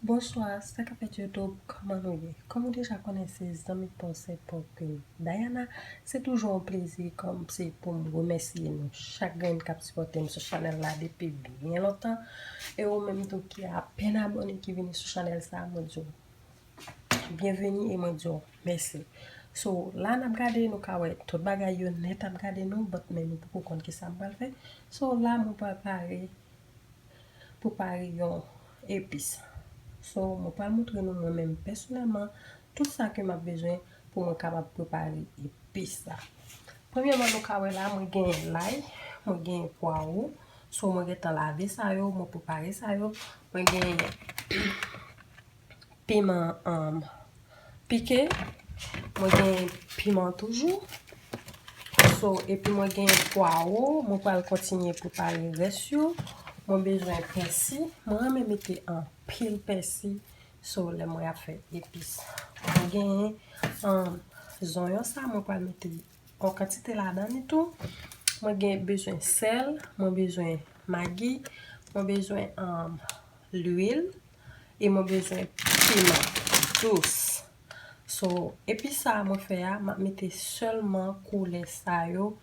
Bonsoir, c'est ça fait YouTube. Comment nous y? Comme vous déjà connaissez, les amis pensent pour que Diana, c'est toujours un plaisir comme c'est pour me remercier nous. Chacun qui a supporté sur channel là depuis bien longtemps. Et au même temps qui a à peine abonné qui vient sur channel ça, moi dis bienvenue et moi dis merci. So là n'a regardé nous ka ouais tout bagay yo net a regardé nous mais nous pour compte qui ça va faire. So là nous préparer pour préparer yon épice. So, je vais montrer nous moi-même personnellement tout ça que j'ai besoin pour me capable préparer épices là. Premièrement, nous avons là, moi gagne l'ail, moi gagne poireau, so moi vais laver ça yo, moi préparer ça yo, moi gagne piment piqué, moi gagne piment toujours. So, et puis moi gagne poireau, moi vais continuer préparer reste yo. Moi besoin persil, moi même mettre en pile persil sur les moi fait épices. On gagne oignon ça moi pas mettre en quantité là-dedans et tout. Moi gagne besoin sel, moi besoin maggi, moi besoin l'huile et moi besoin piment douce. So et puis ça moi fait m'a mettre seulement couler ça yo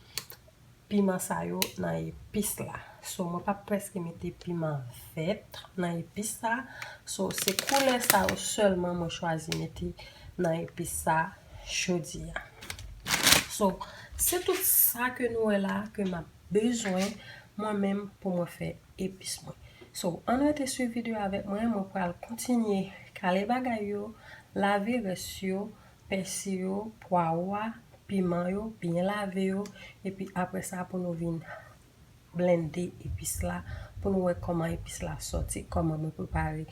piment ça yo dans épices là. So moi pas presque mettre piment vert dans épices ça. So c'est couleur ça seulement moi choisi mettre dans épices ça chaudia. So c'est tout ça que nous est là que m'a besoin moi-même pour me faire épices moi. So on a été suivi vidéo avec moi pour continuer caler bagay yo, laver res yo, persil yo, poireau, piment yo, bien laver yo et puis après ça pour nous venir blender épices là pour nous voir comment épices là sortir, comment me préparer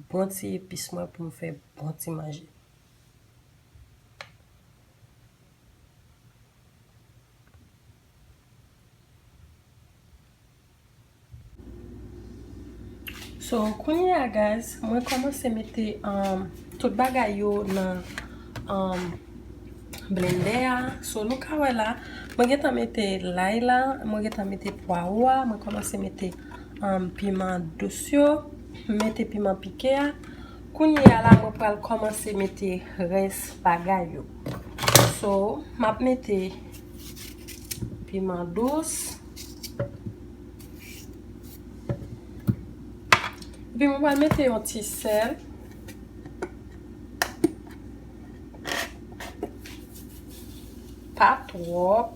bon petit épices moi pour me faire bon petit manger. So kounya guys, moi commence mettre tout bagay yo dans blender. So nous ka là, moi geta mettre l'ail là, moi geta mettre poireau, moi commence mettre piment douce yo, mettre piment piqué. Kounya là, moi pral commencer mettre reste bagay yo. So m'a mettre piment douce. Puis on va mettre un petit sel. Pas trop.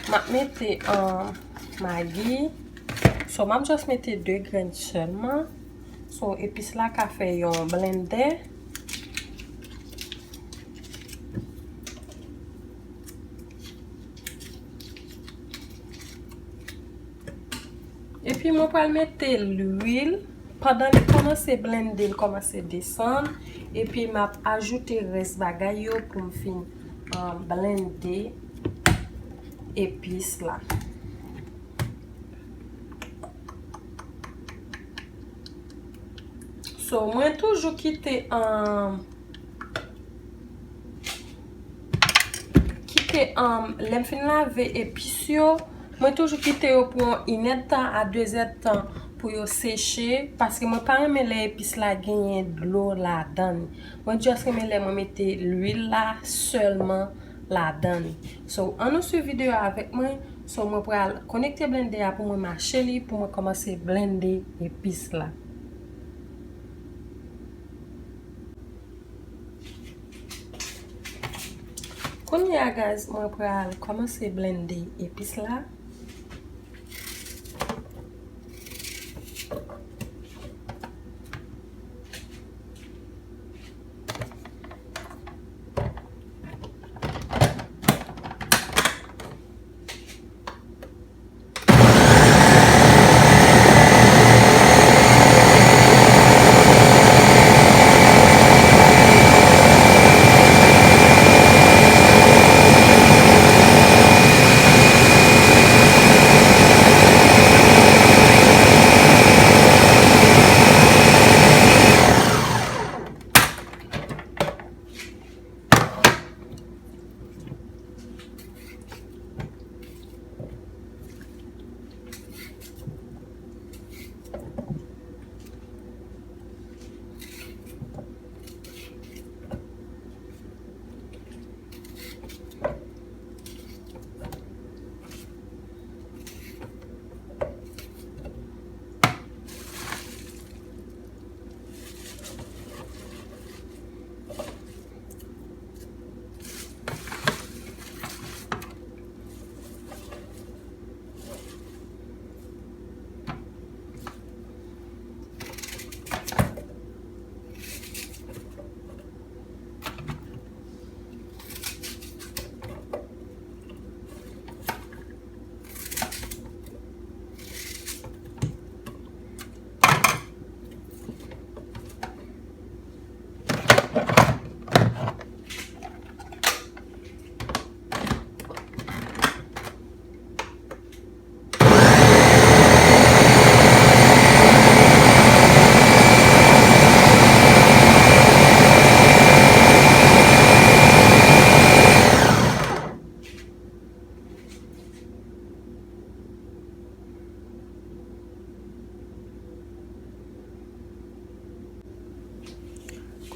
Je vais mettre un maggi. So, je vais juste mettre 2 graines seulement. So, épices là, qu'a fait un blender. Et puis, je vais mettre l'huile. Pendant que commence à blender, il commence à descendre. Et puis, je vais ajouter le reste bagay yo pour me finir blender épices là. So, moi toujours quitter l'aime fin laver épices yo. Moi toujours quitter pour 1 heure temps à 2 heures temps pour yo sécher parce que moi pas aimer les épices là gagner de l'eau là-dedans. Moi juste aimer les moi mettre l'huile là seulement là-dedans. So on nous suit vidéo avec moi. So moi pour connecter blender pour moi marcher li pour moi commencer blender épices là. Quand il y a gaz, moi pour commencer blender épices là.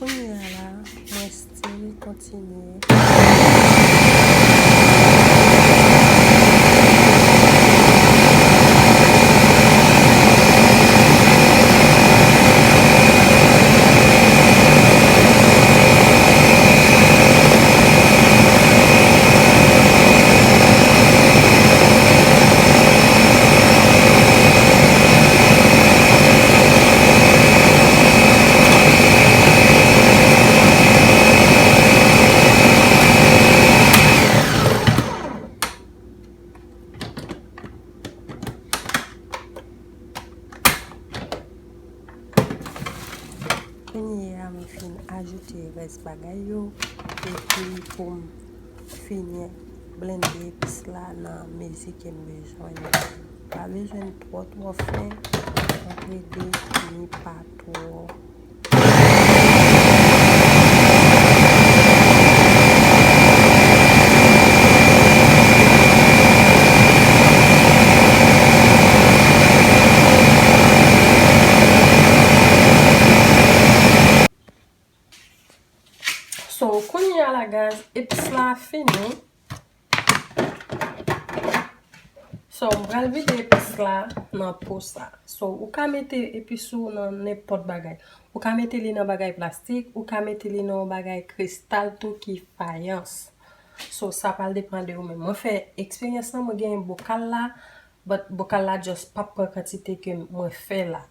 kounye la, mwen stil kontinye. Kounye a mwen fin ajoute res bagay yo. E pi pou m finye blende epis la nan mezi kem bezwen yo. Pa bezwen tro fin. Entre de ni pa tro. So, kounye a la gaz, epis la fini. So, mbral vide epis la nan pou sa. So, ou ka mette episou nan nepot bagay. Ou ka mette li nan bagay plastik, ou ka mette li nan bagay kristal tou ki fayans. So, sa pal depende ou men. Mwen fe eksperyens nan mwen gen bokal la, but bokal la just pap kwa kantite ke mwen fe la.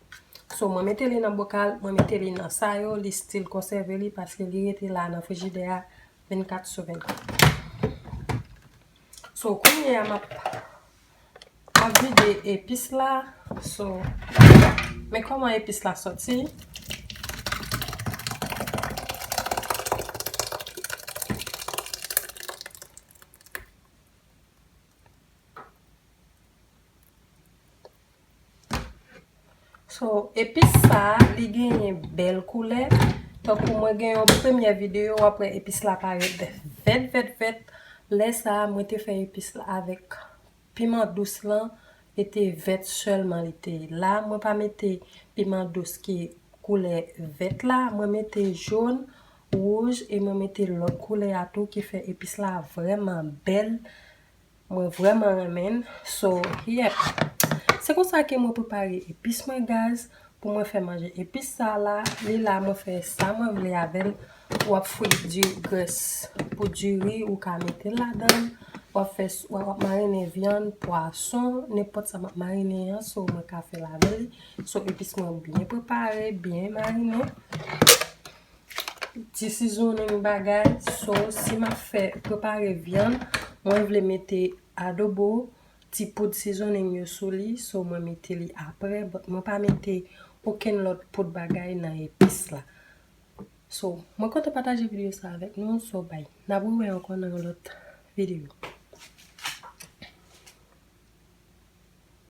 So, mwen mette li nan bokal, mwen mette li nan sayo, li stil konserve li paske li rete la nan frigidea 24/24. So, kounye a map vide epis la. So, men koman epis la soti? So, epis sa, li genye bel koule. Tok pou mwen gen yon premye video apre epis la paret vet. Le sa, mwen te fe epis la avek piment douce lan. Ete vet selman ete. La, mwen pa mette piment douce ki koule vet la. Mwen mette jaune, rouge, et mwen mette l'autre koule atou ki fe epis la vreman bel. Mwen vreman remen. So, yep. Se kon sa ke mwen prepare epis mwen gaz pou mwen fè manje epis sa la. Li la mwen fè sa mwen vle avel. Wap fwe du gres pou du riz ou ka mette la dan. Wap marine viande, poisson, nepot sa marine yan. So mwen ka fè la vel. So epis mwen bien prepare, bien marine. Ti seasoning bagay. So si mwen fè prepare viande, mwen vle mette adobo. Ti poud seasoning yo sou li, so mwen mette li apre, but mwen pa mette oken lot poud bagay nan epis la. So, mwen konte pataje video sa avek nou, so bay. Nabou we ankon nan lot video.